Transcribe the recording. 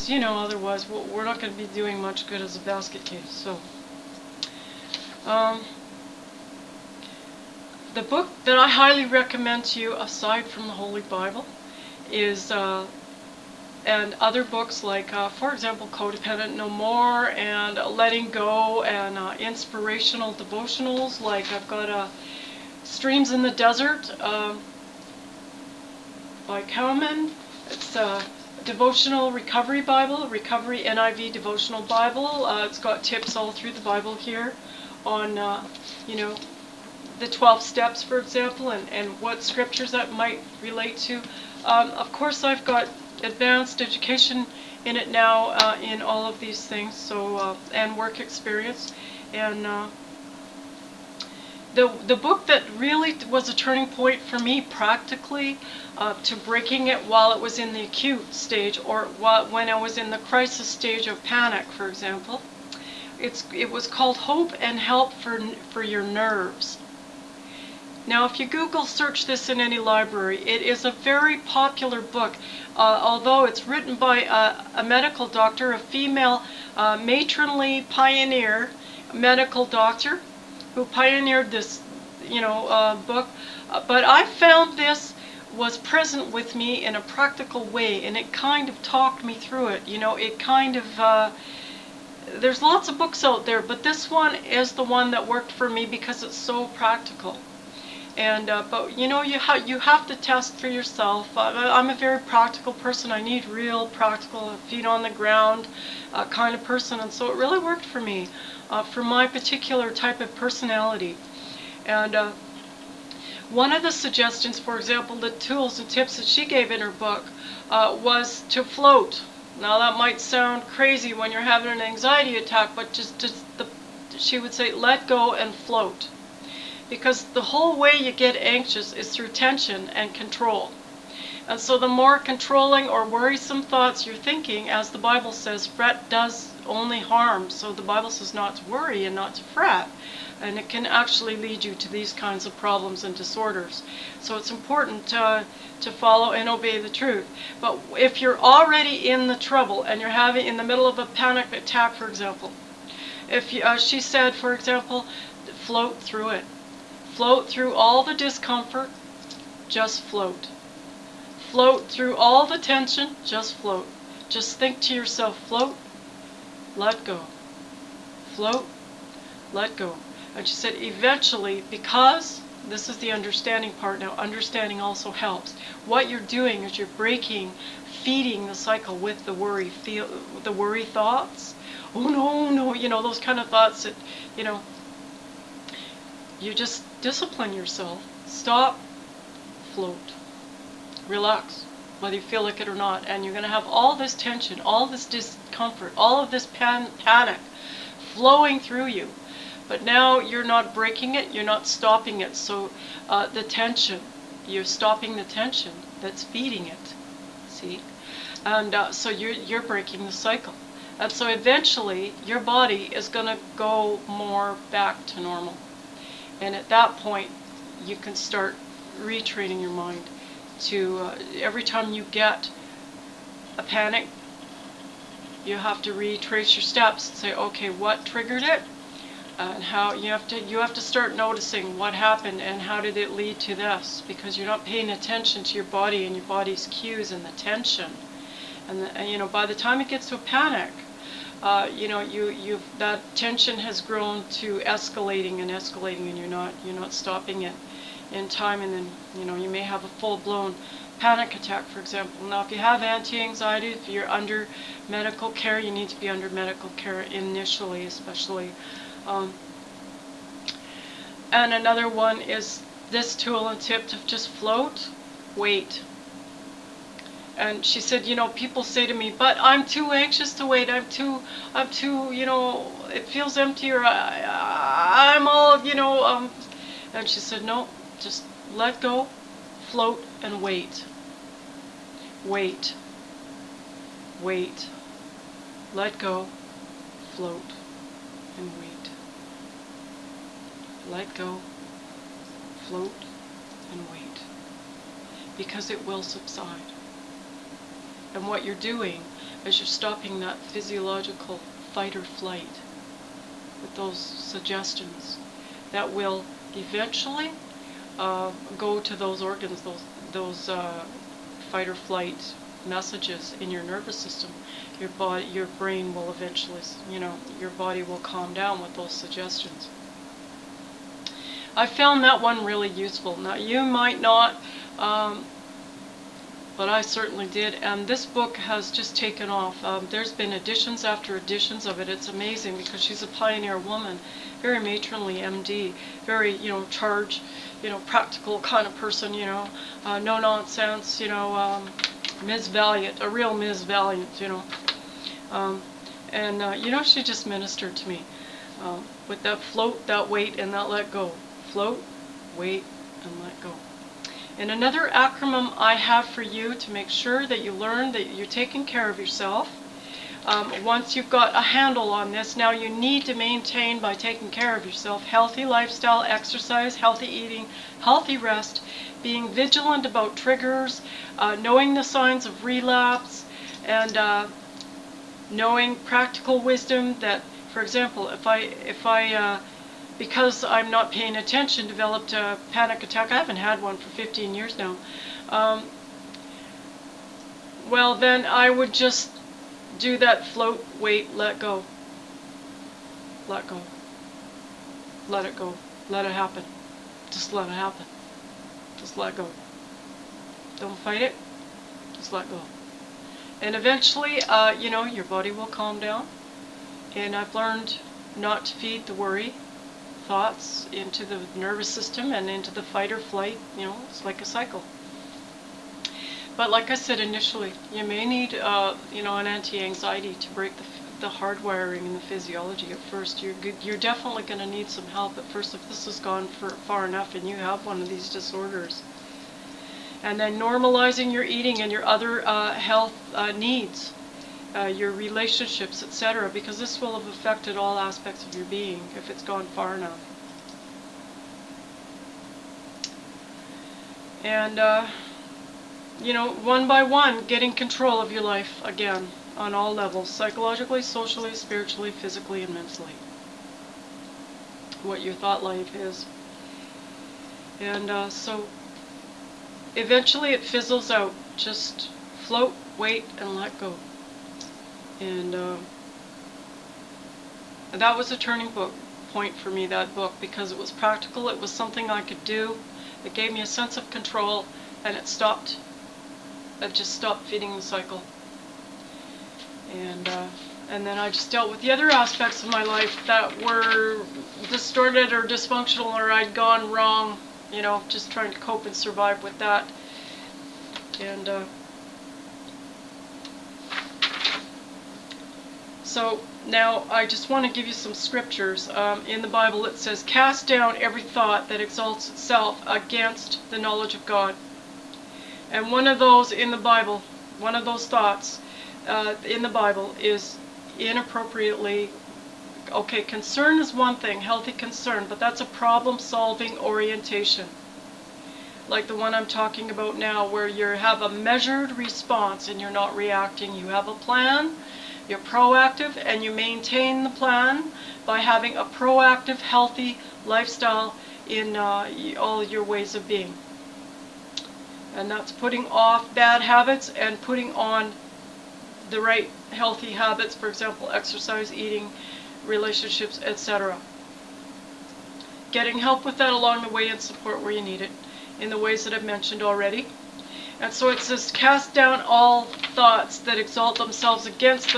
You know, otherwise we're not going to be doing much good as a basket case. So, the book that I highly recommend to you, aside from the Holy Bible, is and other books like, for example, Codependent No More and Letting Go, and inspirational devotionals like I've got Streams in the Desert by Cowman. It's a devotional recovery Bible, recovery NIV devotional Bible. It's got tips all through the Bible here on, you know, the 12 steps, for example, and what scriptures that might relate to. Of course, I've got advanced education in it now, in all of these things, so and work experience. And the book that really was a turning point for me practically, to breaking it while it was in the acute stage, or when I was in the crisis stage of panic, for example, it was called Hope and Help for Your Nerves. Now, if you Google search this in any library, it is a very popular book, although it's written by a medical doctor, a female matronly pioneer medical doctor who pioneered this, book. But I found this was present with me in a practical way, and it kind of talked me through it. It kind of, there's lots of books out there, but this one is the one that worked for me because it's so practical. And but you have to test for yourself. I'm a very practical person. I need real practical, feet on the ground kind of person, and so it really worked for me, for my particular type of personality. And one of the suggestions, for example, the tools and tips that she gave in her book, was to float. Now that might sound crazy when you're having an anxiety attack, but she would say, let go and float. Because the whole way you get anxious is through tension and control. And so the more controlling or worrisome thoughts you're thinking, as the Bible says, fret does only harm. So the Bible says not to worry and not to fret. And it can actually lead you to these kinds of problems and disorders. So it's important to follow and obey the truth. But if you're already in the trouble and you're having in the middle of a panic attack, for example, if she said, for example, float through it. Float through all the discomfort, just float. Float through all the tension, just float. Just think to yourself, float, let go. Float, let go. And she said eventually, because, this is the understanding part now, understanding also helps. What you're doing is you're feeding the cycle with the worry thoughts. Oh no, those kind of thoughts that, you just discipline yourself. Stop, float, relax, whether you feel like it or not. And you're going to have all this tension, all this discomfort, all of this panic flowing through you. But now you're not breaking it, you're not stopping it. So the tension, you're stopping the tension that's feeding it. See? And so you're breaking the cycle. And so eventually your body is going to go more back to normal. And at that point, you can start retraining your mind to, every time you get a panic, you have to retrace your steps and say, okay, what triggered it? And how you have to start noticing what happened and how did it lead to this, because you're not paying attention to your body and your body's cues and the tension. And by the time it gets to a panic, that tension has grown to escalating, and you're not stopping it in time, and then you may have a full-blown panic attack, for example. Now, if you have anti-anxiety, if you're under medical care, you need to be under medical care initially, especially. And another one is this tool and tip to just float, wait. And she said, people say to me, but I'm too anxious to wait. I'm too, it feels empty, or I'm all, And she said, no, just let go, float, and wait. Wait. Wait. Let go, float, and wait. Let go, float, and wait. Because it will subside. And what you're doing as you're stopping that physiological fight or flight with those suggestions that will eventually go to those organs, those fight or flight messages in your nervous system. Your body, your brain will eventually, your body will calm down with those suggestions. I found that one really useful. Now you might not, but I certainly did, and this book has just taken off. There's been editions after editions of it. It's amazing because she's a pioneer woman, very matronly MD, very, charge, practical kind of person, no nonsense, Ms. Valiant, a real Ms. Valiant, she just ministered to me with that float, that wait, and that let go. Float, wait, and let go. And another acronym I have for you to make sure that you learn that you're taking care of yourself. Once you've got a handle on this, now you need to maintain, by taking care of yourself, healthy lifestyle, exercise, healthy eating, healthy rest, being vigilant about triggers, knowing the signs of relapse, and knowing practical wisdom that, for example, if I because I'm not paying attention, developed a panic attack. I haven't had one for 15 years now. Well, then I would just do that float, wait, let go. Let go. Let it go. Let it happen. Just let it happen. Just let go. Don't fight it. Just let go. And eventually, your body will calm down. And I've learned not to feed the worry thoughts into the nervous system and into the fight or flight. It's like a cycle. But like I said initially, you may need an anti-anxiety to break the hardwiring and the physiology at first. You're definitely going to need some help at first if this has gone far enough and you have one of these disorders. And then normalizing your eating and your other health needs, your relationships, etc., because this will have affected all aspects of your being if it's gone far enough. And, one by one, getting control of your life again on all levels, psychologically, socially, spiritually, physically, and mentally. What your thought life is. And so eventually it fizzles out. Just float, wait, and let go. And that was a turning point for me, that book, because it was practical. It was something I could do. It gave me a sense of control, and it stopped. It just stopped feeding the cycle. And then I just dealt with the other aspects of my life that were distorted or dysfunctional, or I'd gone wrong, just trying to cope and survive with that. And so now I just want to give you some scriptures. In the Bible it says, cast down every thought that exalts itself against the knowledge of God. And one of those in the Bible, one of those thoughts in the Bible is inappropriately, okay, concern is one thing, healthy concern, but that's a problem-solving orientation. Like the one I'm talking about now, where you have a measured response and you're not reacting. You have a plan, you're proactive, and you maintain the plan by having a proactive, healthy lifestyle in all your ways of being. And that's putting off bad habits and putting on the right healthy habits, for example, exercise, eating, relationships, etc. Getting help with that along the way and support where you need it in the ways that I've mentioned already. And so it says, cast down all thoughts that exalt themselves against